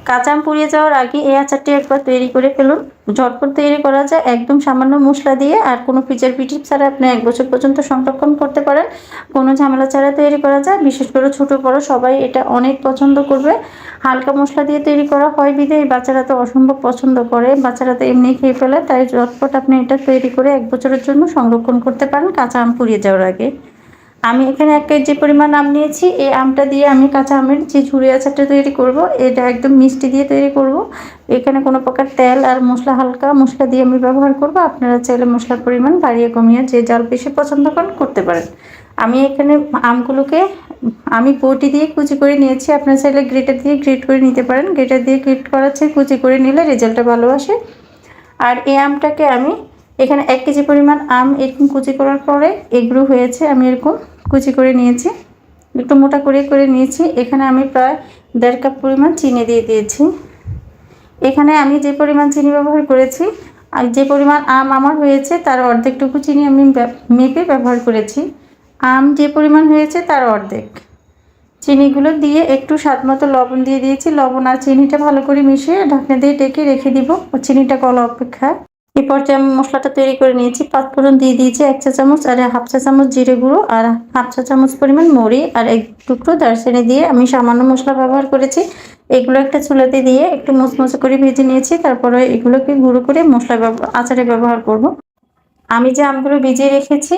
কাঁচা আম পুড়িয়ে যাওয়ার আগে এই আচারটি একবার তৈরি করে ফেলুন। ঝটপট তৈরি করা যায়, একদম সামান্য মশলা দিয়ে, আর কোনো প্রিজারভেটিভ ছাড়া আপনি 1 বছর পর্যন্ত সংরক্ষণ করতে পারেন। কোনো ঝামেলা ছাড়া তৈরি করা যায়। বিশেষ করে ছোট বড় সবাই এটা অনেক পছন্দ করবে। হালকা মশলা দিয়ে তৈরি করা হয় বিধায় বাচ্চারা তো অসম্ভব পছন্দ করে, বাচ্চারা তো এমনি খেয়ে ফেলে। তাই ঝটপট আপনি এটা তৈরি করে 1 বছরের জন্য সংরক্ষণ করতে পারেন কাঁচা আম পুড়িয়ে যাওয়ার আগে। আমি এখানে 1 কেজি পরিমাণ আম নিয়েছি। এই আমটা দিয়ে আমি কাঁচা আমের যে ঝুরি আচারটা তৈরি করব, এটা একদম মিষ্টি দিয়ে তৈরি করব। এখানে কোনো প্রকার তেল আর মশলা, হালকা মশলা দিয়ে আমি ব্যবহার করব। আপনারা চাইলে মশলার পরিমাণ বাড়িয়ে কমিয়ে যে জাল বেশি পছন্দ করেন করতে পারেন। আমি এখানে আমগুলোকে আমি বটি দিয়ে কুচি করে নিয়েছি। আপনারা চাইলে গ্রেটার দিয়ে গ্রেট করে নিতে পারেন। গ্রেটার দিয়ে গ্রেট করার চেয়ে কুচি করে নিলে রেজাল্টটা ভালো আসে। আর এই আমটাকে আমি এখানে 1 কেজি পরিমাণ আম এরকম কুচি করার পরে এগুলো হয়েছে, আমি এরকম কুচি করে নিয়েছি, একটু মোটা করে নিয়েছি। এখানে আমি প্রায় 1.5 কাপ পরিমাণ চিনি দিয়ে দিয়েছি। এখানে আমি যে পরিমাণ চিনি ব্যবহার করেছি আর যে পরিমাণ আম আমার হয়েছে তার অর্ধেকটুকু চিনি আমি মেপে ব্যবহার করেছি। আম যে পরিমাণ হয়েছে তার অর্ধেক। চিনিগুলো দিয়ে একটু স্বাদ মতো লবণ দিয়ে দিয়েছি। লবণ আর চিনিটা ভালো করে মিশিয়ে ঢাকনা দিয়ে ঢেকে রেখে দিব চিনিটা গলা অপেক্ষায়। এই পর্যায়ে আমি মশলাটা তৈরি করে নিয়েছি। 5 ফোড়ন দিয়ে দিয়েছি 1 চা চামচ, আর 1/2 চা চামচ জিরে গুঁড়ো, আর 1/2 চা চামচ পরিমাণ মৌরি, আর 1 টুকরো দারচিনি দিয়ে আমি সামান্য মশলা ব্যবহার করেছি। এগুলো একটা চুলাতে দিয়ে একটু মুচমুচে করে ভেজে নিয়েছি। তারপরে এগুলোকে গুঁড়ো করে মশলা আচারে ব্যবহার করব। আমি যে আমগুলো ভিজিয়ে রেখেছি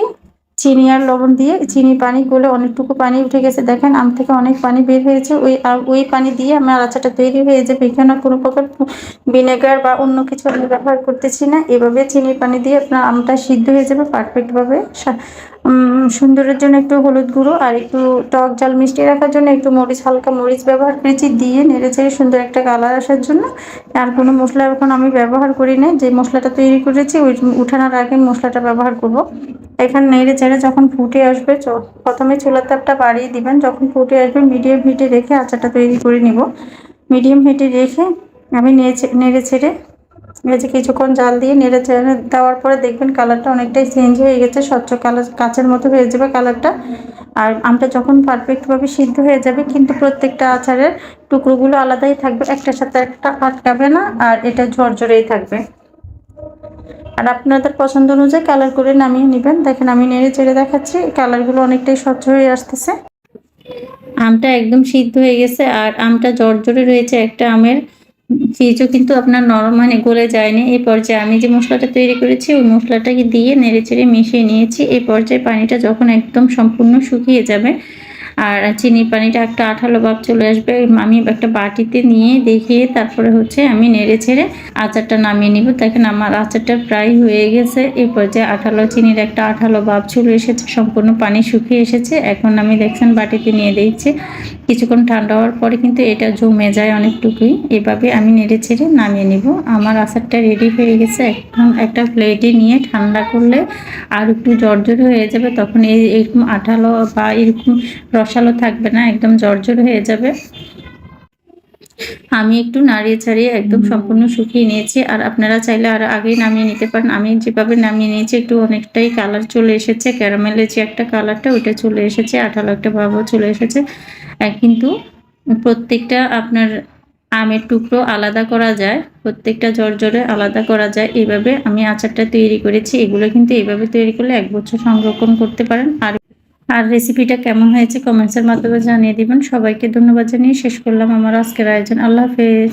চিনি আর লবণ দিয়ে, চিনি পানি গলে অনেকটুকু পানি উঠে গেছে, দেখেন আম থেকে অনেক পানি বের হয়েছে। ওই পানি দিয়ে আমার আচারটা তৈরি হয়ে যাবে। এখানে কোনো প্রকার ভিনেগার বা অন্য কিছু আমি ব্যবহার করতেছি না। এভাবে চিনির পানি দিয়ে আপনার আমটা সিদ্ধ হয়ে যাবে পারফেক্টভাবে। সুন্দরের জন্য একটু হলুদ গুঁড়ো আর একটু টক ঝাল মিষ্টি রাখার জন্য একটু মরিচ, হালকা মরিচ ব্যবহার করেছি, দিয়ে নেড়েচেড়ে সুন্দর একটা কালার আসার জন্য। আর কোনো মশলা এখন আমি ব্যবহার করি না। যে মশলাটা তৈরি করেছি ওই উঠানোর আগে মশলাটা ব্যবহার করব। এখানে নেড়েচেড়ে যখন ফুটে আসবে, প্রথমে চুলার তাপটা বাড়িয়ে দিবেন। যখন ফুটে আসবে মিডিয়াম হিটে রেখে আচারটা তৈরি করে নিব। মিডিয়াম হিটে রেখে আমি নেড়েচেড়ে যে কিছুক্ষণ জাল দিয়ে নেড়েচেড়ে দেওয়ার পরে দেখবেন কালারটা অনেকটাই চেঞ্জ হয়ে গেছে, স্বচ্ছ কালার, কাচের মতো হয়ে যাবে কালারটা। আর আমটা যখন পারফেক্টভাবে সিদ্ধ হয়ে যাবে, কিন্তু প্রত্যেকটা আচারের টুকরোগুলো আলাদাই থাকবে, একটার সাথে একটা আটকাবে না, আর এটা ঝরঝরেই থাকবে। আর আপনাদের পছন্দ অনুযায়ী কালার করে নামিয়ে নেবেন। দেখেন আমি নেড়ে চেড়ে দেখাচ্ছি, কালারগুলো অনেকটাই স্বচ্ছ হয়ে আসতেছে। আমটা একদম সিদ্ধ হয়ে গেছে আর আমটা জর্জরে রয়েছে। একটা আমের বীজও কিন্তু আপনার নরম মানে গলে যায়নি। এই পর্যায়ে আমি যে মশলাটা তৈরি করেছি ওই মশলাটাকে দিয়ে নেড়েচেড়ে মিশিয়ে নিয়েছি। এই পর্যায়ে পানিটা যখন একদম সম্পূর্ণ শুকিয়ে যাবে আর চিনির পানিটা একটা আঠালো ভাব চলে আসবে, আমি একটা বাটিতে নিয়ে দেখিয়ে তারপরে আমি নেড়েচেড়ে আচারটা নামিয়ে নিব। দেখেন আমার আচারটা প্রায় হয়ে গেছে। এই পর্যায়ে চিনির একটা আঠালো ভাব চলে এসেছে, সম্পূর্ণ পানি শুকিয়ে এসেছে। এখন আমি দেখছেন বাটিতে নিয়ে দিচ্ছি। কিছুক্ষণ ঠান্ডা হওয়ার পরে কিন্তু এটা জমে যায় অনেকটুকুই। এভাবে আমি নেড়েচেড়ে নামিয়ে নিব। আমার আচারটা রেডি হয়ে গেছে। এখন একটা প্লেটে নিয়ে ঠান্ডা করলে আর একটু জর্জর হয়ে যাবে, তখন এরকম আঠালো বা এরকম রসালো থাকবে না, একদম জর্জর হয়ে যাবে। আমি একটু নাড়িয়ে ছাড়িয়ে একদম সম্পূর্ণ শুকিয়ে নিয়েছি। আর আপনারা চাইলে আর আগেই নামিয়ে নিতে পারেন। আমি যেভাবে নামিয়ে নিয়েছি একটু অনেকটাই কালার চলে এসেছে, ক্যারামেলের যে একটা কালারটা ওইটা চলে এসেছে, আঠালো একটা ভাবও চলে এসেছে। কিন্তু প্রত্যেকটা আপনার আমের টুকরো আলাদা করা যায়, প্রত্যেকটা জর্জরে আলাদা করা যায়। এইভাবে আমি আচারটা তৈরি করেছি। এগুলো কিন্তু এইভাবে তৈরি করলে 1 বছর সংরক্ষণ করতে পারেন। আর রেসিপিটা কেমন হয়েছে কমেন্টসের মাধ্যমে জানিয়ে দিবেন। সবাইকে ধন্যবাদ জানিয়ে শেষ করলাম আমার আজকের আয়োজন। আল্লাহ হাফেজ।